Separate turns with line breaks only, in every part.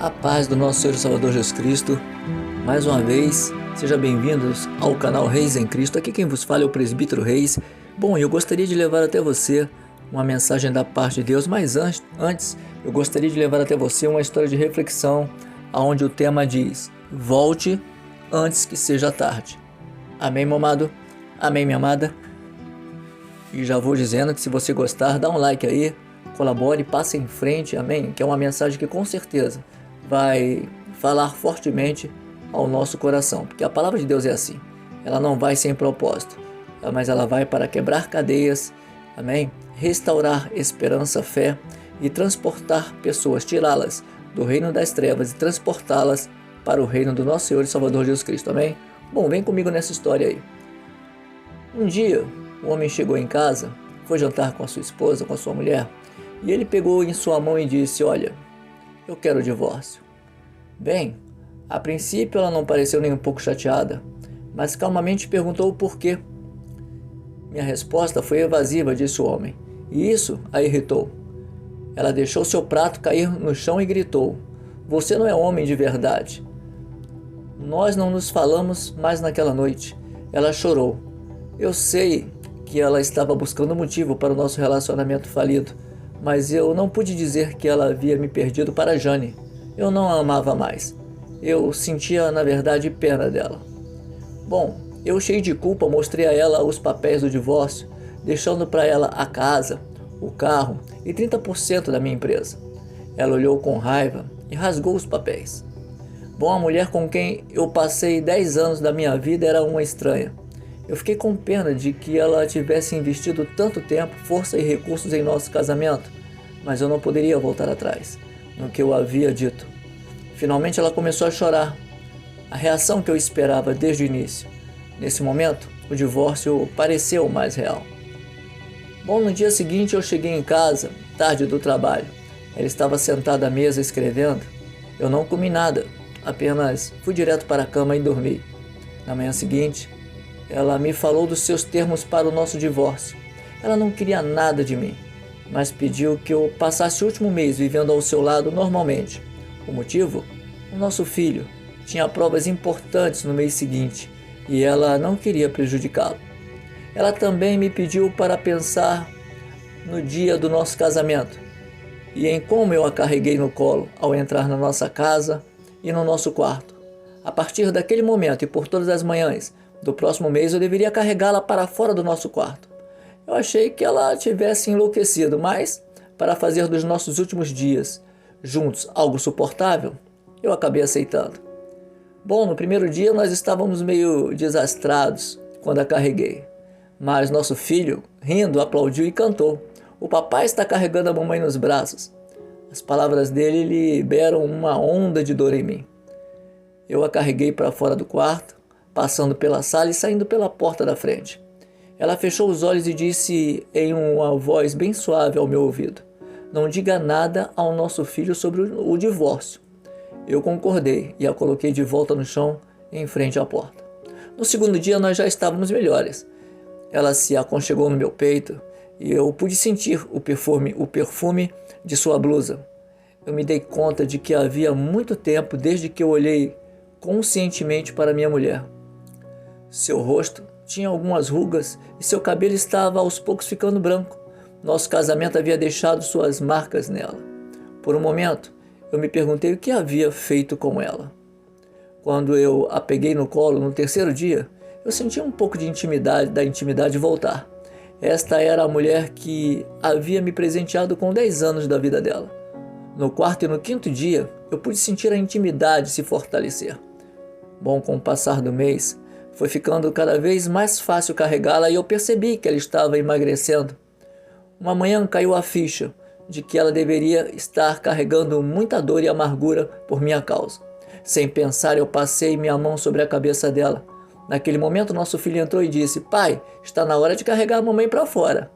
A paz do nosso Senhor e Salvador Jesus Cristo. Mais uma vez, sejam bem-vindos ao canal Reis em Cristo. Aqui quem vos fala é o Presbítero Reis. Bom, eu gostaria de levar até você uma mensagem da parte de Deus, mas antes eu gostaria de levar até você uma história de reflexão, onde o tema diz: volte antes que seja tarde. Amém, meu amado? Amém, minha amada? E já vou dizendo que se você gostar, dá um like aí, colabore, passe em frente, amém? Que é uma mensagem que com certeza vai falar fortemente ao nosso coração, porque a palavra de Deus é assim, ela não vai sem propósito, mas ela vai para quebrar cadeias, amém? Restaurar esperança, fé e transportar pessoas, tirá-las do reino das trevas e transportá-las para o reino do nosso Senhor e Salvador Jesus Cristo, amém? Bom, vem comigo nessa história aí. Um dia, o homem chegou em casa, foi jantar com a sua esposa, com a sua mulher, e ele pegou em sua mão e disse: olha, eu quero o divórcio. Bem, a princípio ela não pareceu nem um pouco chateada, mas calmamente perguntou o porquê. Minha resposta foi evasiva, disse o homem, e isso a irritou. Ela deixou seu prato cair no chão e gritou: você não é homem de verdade. Nós não nos falamos mais naquela noite. Ela chorou. Eu sei que ela estava buscando motivo para o nosso relacionamento falido, mas eu não pude dizer que ela havia me perdido para Jane. Eu não a amava mais. Eu sentia, na verdade, pena dela. Bom, eu, cheio de culpa, mostrei a ela os papéis do divórcio, deixando para ela a casa, o carro e 30% da minha empresa. Ela olhou com raiva e rasgou os papéis. Bom, a mulher com quem eu passei 10 anos da minha vida era uma estranha. Eu fiquei com pena de que ela tivesse investido tanto tempo, força e recursos em nosso casamento, mas eu não poderia voltar atrás no que eu havia dito. Finalmente ela começou a chorar, a reação que eu esperava desde o início. Nesse momento, o divórcio pareceu mais real. Bom, no dia seguinte eu cheguei em casa, tarde do trabalho. Ela estava sentada à mesa escrevendo. Eu não comi nada, apenas fui direto para a cama e dormi. Na manhã seguinte, ela me falou dos seus termos para o nosso divórcio. Ela não queria nada de mim, mas pediu que eu passasse o último mês vivendo ao seu lado normalmente. O motivo? O nosso filho tinha provas importantes no mês seguinte e ela não queria prejudicá-lo. Ela também me pediu para pensar no dia do nosso casamento e em como eu a carreguei no colo ao entrar na nossa casa e no nosso quarto. A partir daquele momento e por todas as manhãs do próximo mês eu deveria carregá-la para fora do nosso quarto. Eu achei que ela tivesse enlouquecido, mas para fazer dos nossos últimos dias juntos algo suportável, eu acabei aceitando. Bom, no primeiro dia nós estávamos meio desastrados quando a carreguei, mas nosso filho, rindo, aplaudiu e cantou: o papai está carregando a mamãe nos braços. As palavras dele liberam uma onda de dor em mim. Eu a carreguei para fora do quarto, passando pela sala e saindo pela porta da frente. Ela fechou os olhos e disse em uma voz bem suave ao meu ouvido: não diga nada ao nosso filho sobre o divórcio. Eu concordei e a coloquei de volta no chão em frente à porta. No segundo dia nós já estávamos melhores. Ela se aconchegou no meu peito e eu pude sentir o perfume de sua blusa. Eu me dei conta de que havia muito tempo desde que eu olhei conscientemente para minha mulher. Seu rosto tinha algumas rugas e seu cabelo estava aos poucos ficando branco. Nosso casamento havia deixado suas marcas nela. Por um momento, eu me perguntei o que havia feito com ela. Quando eu a peguei no colo no terceiro dia, eu senti um pouco de intimidade voltar. Esta era a mulher que havia me presenteado com 10 anos da vida dela. No quarto e no quinto dia, eu pude sentir a intimidade se fortalecer. Bom, com o passar do mês, foi ficando cada vez mais fácil carregá-la e eu percebi que ela estava emagrecendo. Uma manhã caiu a ficha de que ela deveria estar carregando muita dor e amargura por minha causa. Sem pensar, eu passei minha mão sobre a cabeça dela. Naquele momento, nosso filho entrou e disse: pai, está na hora de carregar a mamãe para fora.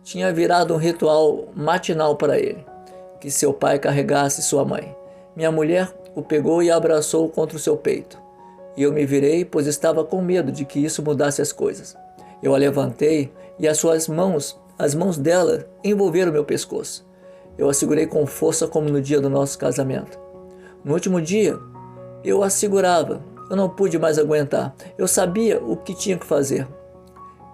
Tinha virado um ritual matinal para ele, que seu pai carregasse sua mãe. Minha mulher o pegou e abraçou contra o seu peito. E eu me virei, pois estava com medo de que isso mudasse as coisas. Eu a levantei e as mãos dela envolveram meu pescoço. Eu a segurei com força como no dia do nosso casamento. No último dia, eu a segurava. Eu não pude mais aguentar. Eu sabia o que tinha que fazer.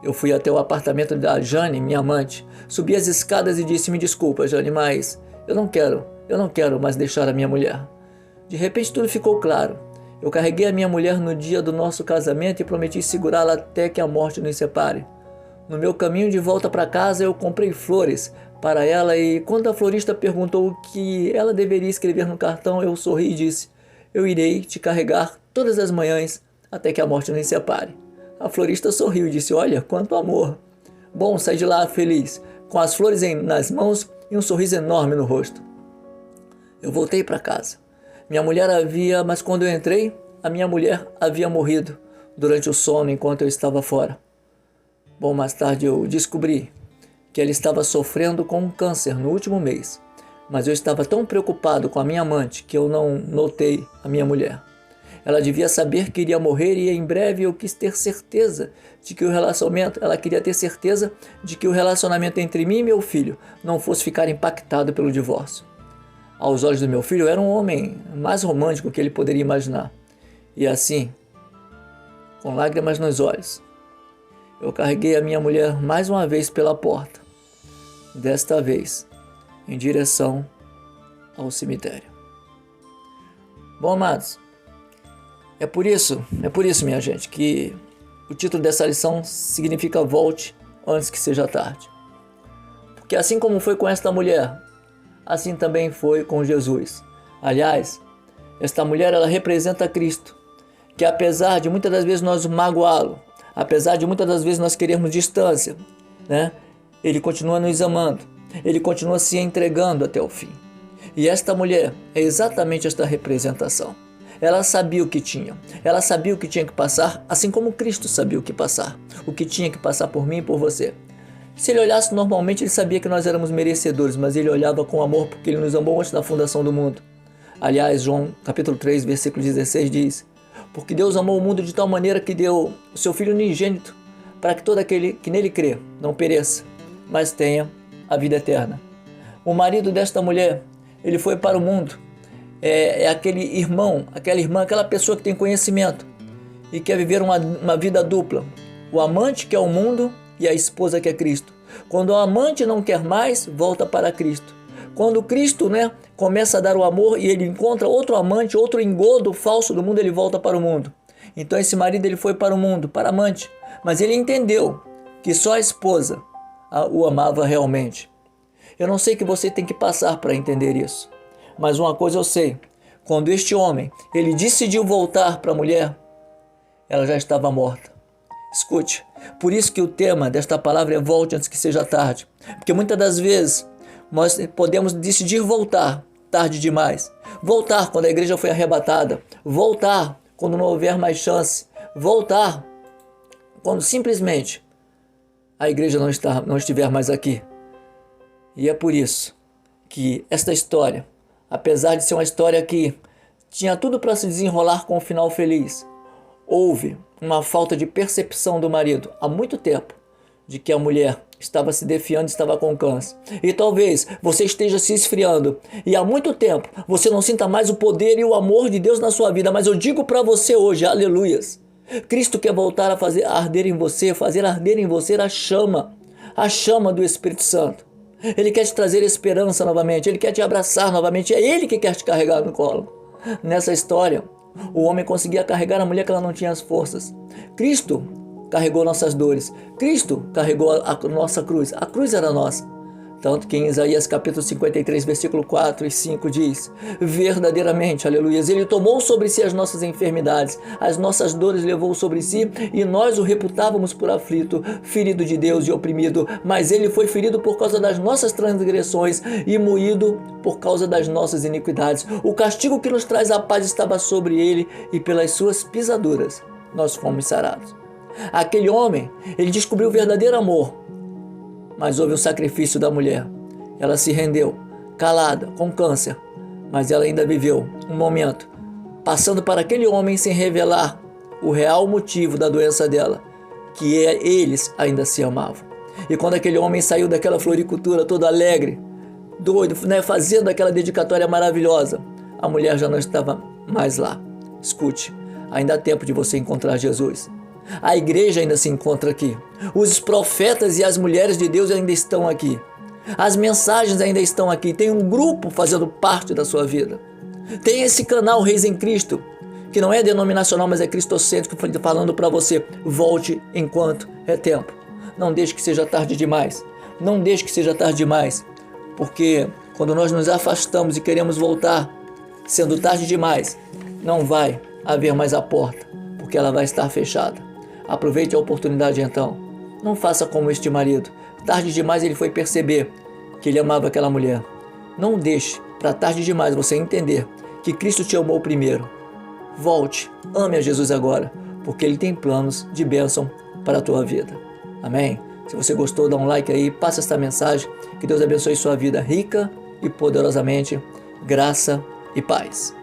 Eu fui até o apartamento da Jane, minha amante. Subi as escadas e disse: me desculpa, Jane, mas eu não quero mais deixar a minha mulher. De repente tudo ficou claro. Eu carreguei a minha mulher no dia do nosso casamento e prometi segurá-la até que a morte nos separe. No meu caminho de volta para casa, eu comprei flores para ela e quando a florista perguntou o que ela deveria escrever no cartão, eu sorri e disse: eu irei te carregar todas as manhãs até que a morte nos separe. A florista sorriu e disse: olha, quanto amor. Bom, saí de lá feliz, com as flores nas mãos e um sorriso enorme no rosto. Eu voltei para casa. Mas quando eu entrei, a minha mulher havia morrido durante o sono enquanto eu estava fora. Bom, mais tarde eu descobri que ela estava sofrendo com um câncer no último mês, mas eu estava tão preocupado com a minha amante que eu não notei a minha mulher. Ela devia saber que iria morrer e em breve eu quis ter certeza de que ela queria ter certeza de que o relacionamento entre mim e meu filho não fosse ficar impactado pelo divórcio. Aos olhos do meu filho, eu era um homem mais romântico que ele poderia imaginar. E assim, com lágrimas nos olhos, eu carreguei a minha mulher mais uma vez pela porta, desta vez em direção ao cemitério. Bom, amados, é por isso, minha gente, que o título dessa lição significa volte antes que seja tarde. Porque assim como foi com esta mulher, assim também foi com Jesus. Aliás, esta mulher, ela representa Cristo, que apesar de muitas das vezes nós magoá-lo, apesar de muitas das vezes nós queremos distância, né? Ele continua nos amando, ele continua se entregando até o fim. E esta mulher é exatamente esta representação. Ela sabia o que tinha, ela sabia o que tinha que passar, assim como Cristo sabia o que tinha que passar por mim e por você. Se ele olhasse normalmente, ele sabia que nós éramos merecedores, mas ele olhava com amor porque ele nos amou antes da fundação do mundo. Aliás, João capítulo 3, versículo 16 diz: porque Deus amou o mundo de tal maneira que deu o seu Filho unigênito, para que todo aquele que nele crê não pereça, mas tenha a vida eterna. O marido desta mulher, ele foi para o mundo, é aquele irmão, aquela irmã, aquela pessoa que tem conhecimento e quer viver uma vida dupla. O amante que é o mundo e a esposa que é Cristo. Quando o amante não quer mais, volta para Cristo. Quando Cristo, começa a dar o amor e ele encontra outro amante, outro engodo falso do mundo, ele volta para o mundo. Então esse marido, ele foi para o mundo, para a amante, mas ele entendeu que só a esposa o amava realmente. Eu não sei o que você tem que passar para entender isso, mas uma coisa eu sei: quando este homem, ele decidiu voltar para a mulher, ela já estava morta. Escute, por isso que o tema desta palavra é volte antes que seja tarde, porque muitas das vezes nós podemos decidir voltar tarde demais, voltar quando a igreja foi arrebatada, voltar quando não houver mais chance, voltar quando simplesmente a igreja não estiver mais aqui. E é por isso que esta história, apesar de ser uma história que tinha tudo para se desenrolar com um final feliz, houve uma falta de percepção do marido há muito tempo de que a mulher estava se defiando, estava com câncer. E talvez você esteja se esfriando e há muito tempo você não sinta mais o poder e o amor de Deus na sua vida, mas eu digo para você hoje, aleluias, Cristo quer voltar a fazer arder em você a chama do Espírito Santo. Ele quer te trazer esperança novamente, ele quer te abraçar novamente, é ele que quer te carregar no colo. Nessa história, o homem conseguia carregar a mulher que ela não tinha as forças. Cristo carregou nossas dores. Cristo carregou a nossa cruz. A cruz era nossa. Tanto que em Isaías capítulo 53, versículo 4 e 5 diz: verdadeiramente, aleluia, ele tomou sobre si as nossas enfermidades, as nossas dores levou sobre si, e nós o reputávamos por aflito, ferido de Deus e oprimido, mas ele foi ferido por causa das nossas transgressões e moído por causa das nossas iniquidades. O castigo que nos traz a paz estava sobre ele, e pelas suas pisaduras nós fomos sarados. Aquele homem, ele descobriu o verdadeiro amor, mas houve o sacrifício da mulher. Ela se rendeu, calada, com câncer, mas ela ainda viveu um momento, passando para aquele homem sem revelar o real motivo da doença dela, que eles ainda se amavam. E quando aquele homem saiu daquela floricultura todo alegre, doido, fazendo aquela dedicatória maravilhosa, a mulher já não estava mais lá. Escute, ainda há tempo de você encontrar Jesus. A igreja ainda se encontra aqui. Os profetas e as mulheres de Deus ainda estão aqui. As mensagens ainda estão aqui. Tem um grupo fazendo parte da sua vida. Tem esse canal Reis em Cristo, que não é denominacional, mas é cristocêntrico, falando para você: volte enquanto é tempo. Não deixe que seja tarde demais. Não deixe que seja tarde demais. Porque quando nós nos afastamos e queremos voltar, sendo tarde demais, não vai haver mais a porta, porque ela vai estar fechada. Aproveite a oportunidade então. Não faça como este marido. Tarde demais ele foi perceber que ele amava aquela mulher. Não deixe para tarde demais você entender que Cristo te amou primeiro. Volte, ame a Jesus agora, porque Ele tem planos de bênção para a tua vida. Amém? Se você gostou, dá um like aí, passa esta mensagem. Que Deus abençoe sua vida rica e poderosamente. Graça e paz.